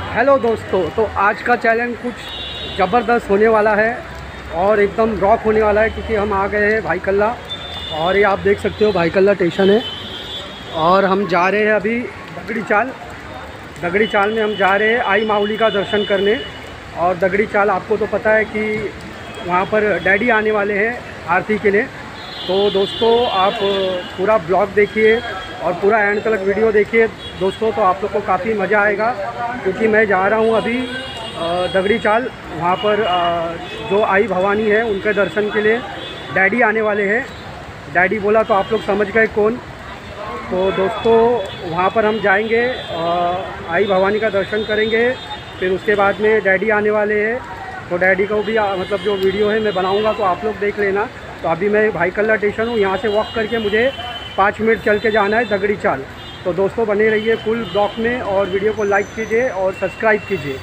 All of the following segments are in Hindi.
हेलो दोस्तों, तो आज का चैलेंज कुछ ज़बरदस्त होने वाला है और एकदम रॉक होने वाला है क्योंकि हम आ गए हैं भाई कल्ला। और ये आप देख सकते हो भाई कल्ला स्टेशन है और हम जा रहे हैं अभी दगड़ी चाल में हम जा रहे हैं आई माऊली का दर्शन करने। और दगड़ी चाल आपको तो पता है कि वहाँ पर डैडी आने वाले हैं आरती के लिए। तो दोस्तों आप पूरा ब्लॉग देखिए और पूरा एंड तक वीडियो देखिए दोस्तों, तो आप लोग को काफ़ी मज़ा आएगा क्योंकि मैं जा रहा हूँ अभी दगड़ी चाल। वहाँ पर जो आई भवानी है उनके दर्शन के लिए डैडी आने वाले हैं। डैडी बोला तो आप लोग समझ गए कौन। तो दोस्तों वहाँ पर हम जाएंगे, आई भवानी का दर्शन करेंगे, फिर उसके बाद में डैडी आने वाले हैं। तो डैडी को भी मतलब जो वीडियो है मैं बनाऊँगा तो आप लोग देख लेना। तो अभी मैं भाई कल्ला स्टेशन हूँ, यहाँ से वॉक करके मुझे 5 मिनट चल के जाना है दगड़ी चाल। तो दोस्तों बने रहिए फुल ब्लॉग में और वीडियो को लाइक कीजिए और सब्सक्राइब कीजिए।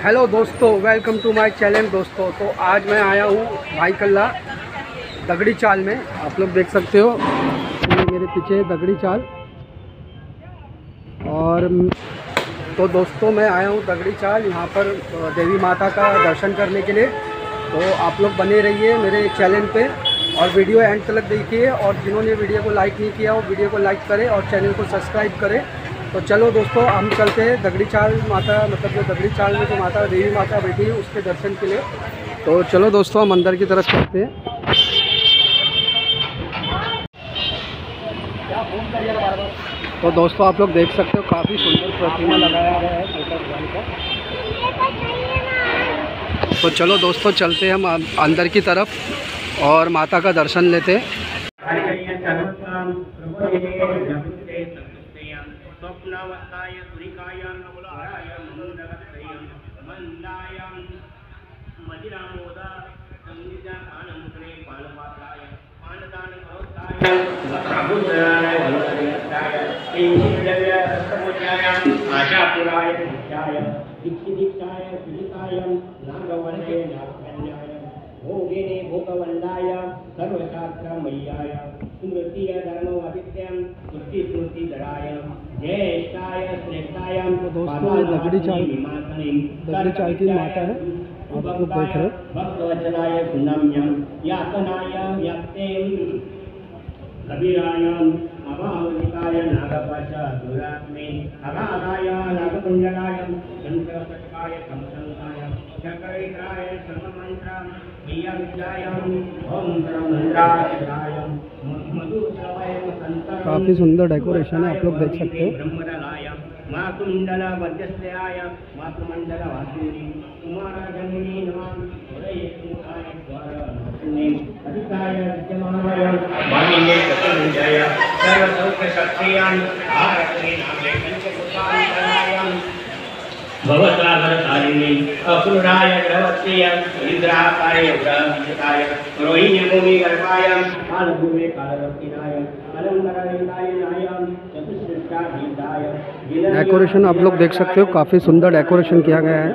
हेलो दोस्तों, वेलकम टू माय चैनल दोस्तों। तो आज मैं आया हूँ भाई कल्ला दगड़ी चाल में, आप लोग देख सकते हो ये मेरे पीछे दगड़ी चाल। और तो दोस्तों मैं आया हूँ दगड़ी चाल यहाँ पर देवी माता का दर्शन करने के लिए। तो आप लोग बने रहिए मेरे चैनल पे और वीडियो एंड तक देखिए। और जिन्होंने वीडियो को लाइक नहीं किया वो वीडियो को लाइक करें और चैनल को सब्सक्राइब करें। तो चलो दोस्तों हम चलते हैं दगड़ी चाल माता, मतलब जो दगड़ी चाल में जो माता देवी माता बैठी है उसके दर्शन के लिए। तो चलो दोस्तों हम अंदर की तरफ चलते हैं। तो दोस्तों आप लोग देख सकते हो काफ़ी सुंदर प्रतिमा लगाया गया है शंकर भगवान का। तो चलो दोस्तों चलते हैं हम अंदर की तरफ और माता का दर्शन लेते हैं। भोगिने भोगवंदाय सर्वशास्त्रमय्याय स्मृतिय धर्मवादित्यं स्मृतिधराय ज्येष्ठाय श्रेष्ठाय। तो दोस्तों ये दगड़ी चाल की माता है, आप लोग देख रहे हैं। भक्तवचनाय पुण्यम यातनाय याक्तेम कबीराय अभावनिकाय नागपाश दुरात्मे अगाधाय नागकुंजलाय शंकरशकाय समसंकाय चक्रेत्राय सर्वमंत्रां विद्याय ओम ब्रह्मंद्राय मधुश्रवय संतर। काफ़ी सुंदर डेकोरेशन है, आप लोग देख सकते हो। ब्रह्मदलाय माकुंडल मध्यस्थयाय मातृमंडल वासुरी कुमारजननी नमः उदयेतुकाय द्वारने अधिकाय विद्यमानाय मानिने चतुर्भुजाय सर्वसौख्यशक्तियान् भारते नामे पंचभूतान्तराय भवसागरकारिणी अक्रूराय ग्रहवत्याय इंद्राकाय उग्रविजताय रोहिणी भूमि गर्भाय कालभूमे कालरत्नाय अलंकरणीताय नाय चतुष्षष्ठाधीताय। डेकोरेशन आप लोग देख सकते हो, काफ़ी सुंदर डेकोरेशन किया गया है।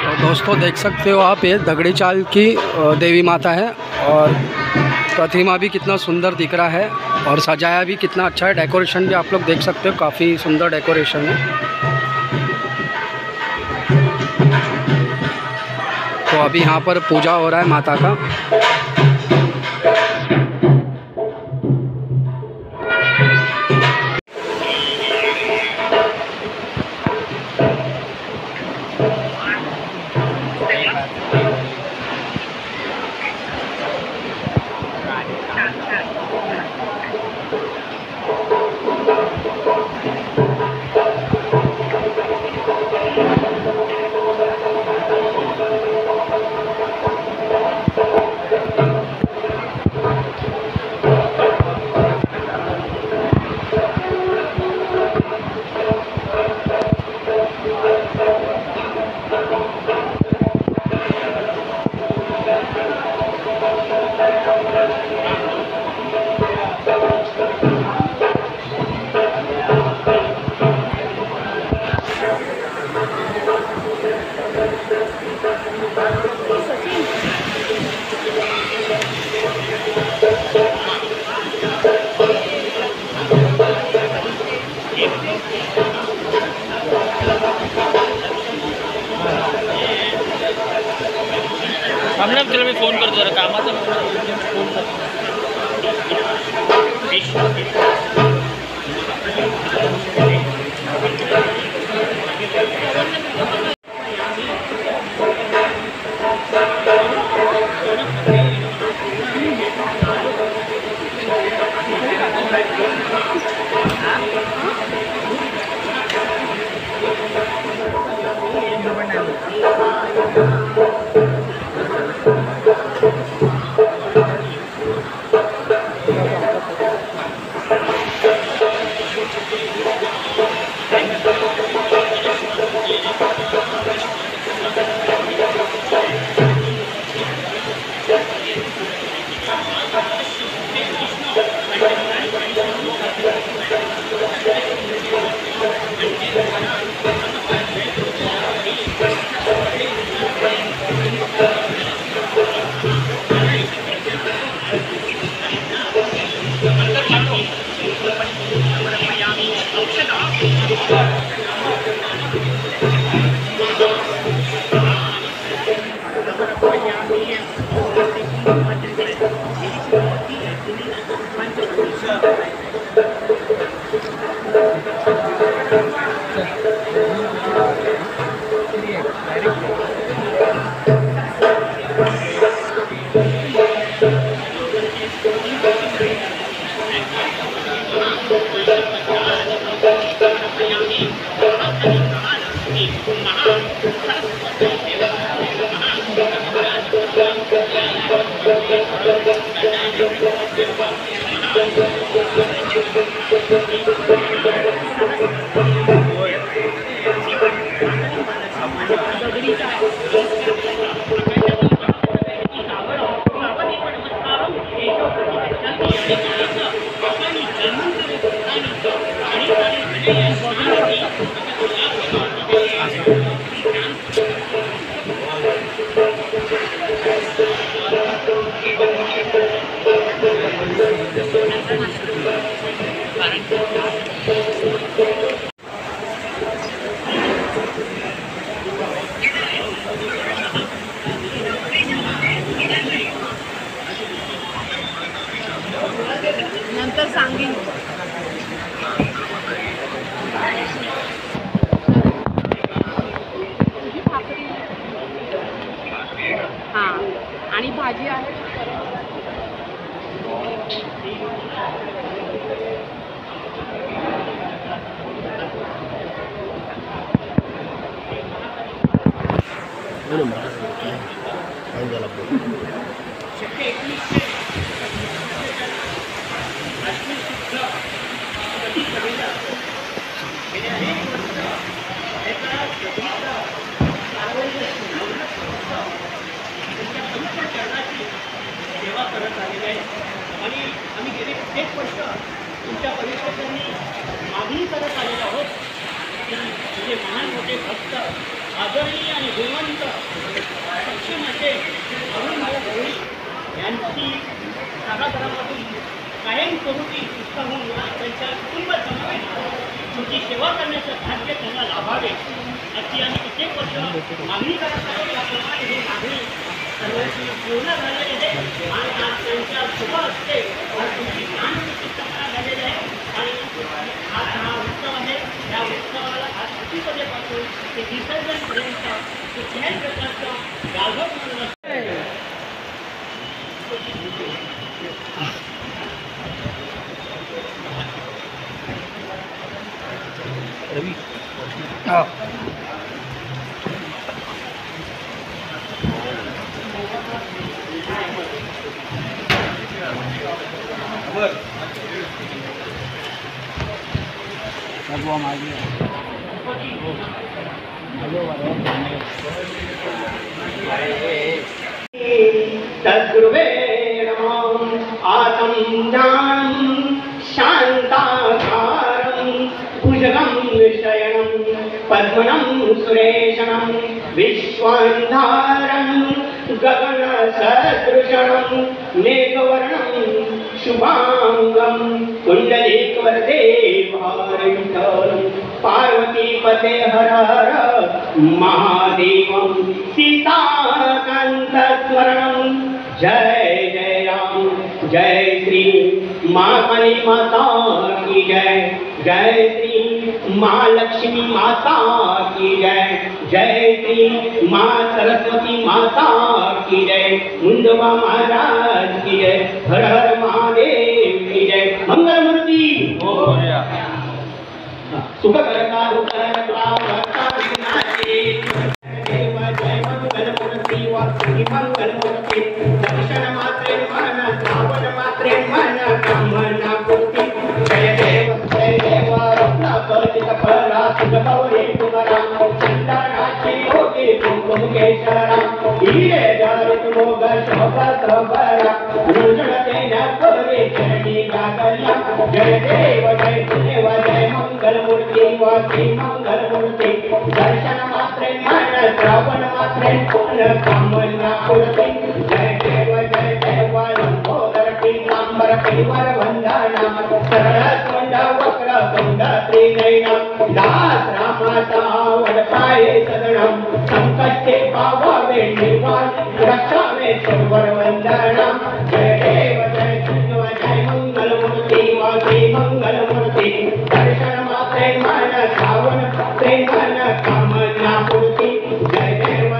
तो दोस्तों देख सकते हो आप, ये दगड़ी चाल की देवी माता है और प्रतिमा भी कितना सुंदर दिख रहा है और सजाया भी कितना अच्छा है। डेकोरेशन भी आप लोग देख सकते हो, काफ़ी सुंदर डेकोरेशन है। तो अभी यहाँ पर पूजा हो रहा है माता का। तुला मी फोन करतो जरा कामाचा फोन करतो. नंतर सांगेन. तुझी भाकरी हां आणि भाजी आहे. सेवा करत आलेले आहे आणि आम्ही गेली प्रत्येक वर्ष तुमच्या परिसरांनी मागणी करत आलेलो आहोत की तुझे महान मोठे भक्त आदरणीय आणि गुणवंत सक्षम असे अरुण भाऊ गवळी यांची कारागृहामधून कायम स्वरूपी सुटका होऊन त्यांच्या कुटुंब समवेत तुमची सेवा करण्याचं भाग्य त्यांना लाभावे अशी आम्ही कित्येक वर्ष मागणी करत आहोत. त्याप्रमाणे ही मागणी सर्वांची पूर्ण झालेली आहे आणि आज त्यांच्या शुभ असते आज तुमची मानसिक सत्ता झालेली आहे आणि आज हा उत्सव आहे. या उत्सवाला आज प्रतिपदेपासून ते विसर्जनपर्यंत कुठल्याही प्रकारचं गालबोट म्हणून असते. रवी तद्गुरुवे नमः. आतं ज्ञानं शान्ताकारं भुजगं शयनं पद्मनं सुरेशनं विश्वान्धारं गगनसदृशं मेघवर्णं शुभांगं कुण्डलीकवरदे भारविठ्ठलं पार्वतीपते हर हर महादेवं सीताकान्तस्मरणं जय जय राम जय श्री माँ काली माता की जय जय श्री माँ लक्ष्मी माता की जय जय श्री माँ सरस्वती माता की जय मुंडवा महाराज की जय हर हर महादेव की जय मंगलमूर्ति सुख करता देव जय मंगलमूर्ति वासुकी मंगलमूर्ति दर्शन मात्रे मन श्रावण मात्रे मन कामना पूर्ती जय देव रत्नाकर्षित फळा तुझ गौरी तुकाराम चंदनाची योगी कुंकुम केशरा हिरे जरित मोग शोभत बरा रुजण तेना परे चरणी गागल्या जय देव जय मंगलमूर्ति वासी मंगलमूर्ति दर्शन मात्रे मन श्रावण मात्रे मन कामना पूर्ती जय देव लंबोदर पीतांबर परिवार वंदना सरळ तोंड वक्र तोंड त्रिनयन दास रामाचा वडपाये सदनम संकटे पावावे निर्वाण रक्षावे सर्वर वंदना जय देव जय मंगलमूर्ति वासी मंगलमूर्ति दर्शन मात्रे मन श्रावण मात्रे मन कामना पूर्ती जय देव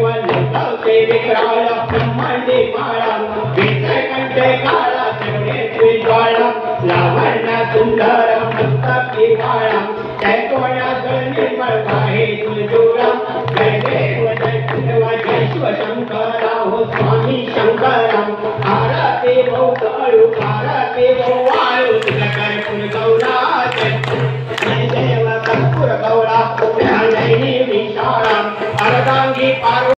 लंकावते विक्राळ ब्रह्मांडे माळा विजय कंठे काळा चरणे त्रिज्वाळा लावण्य सुंदर मस्तकी बाळा चैतन्य निर्मळ आहे तुझोरा जय देव जय शिवशंकरा हो स्वामी शंकरा आरती भोवताळू आरती भोवाळू तुझ्या कर्पूर गौरा जय देव कर्पूर गौरा ज्ञानैनी विशाळा अर्धांगी पार्वती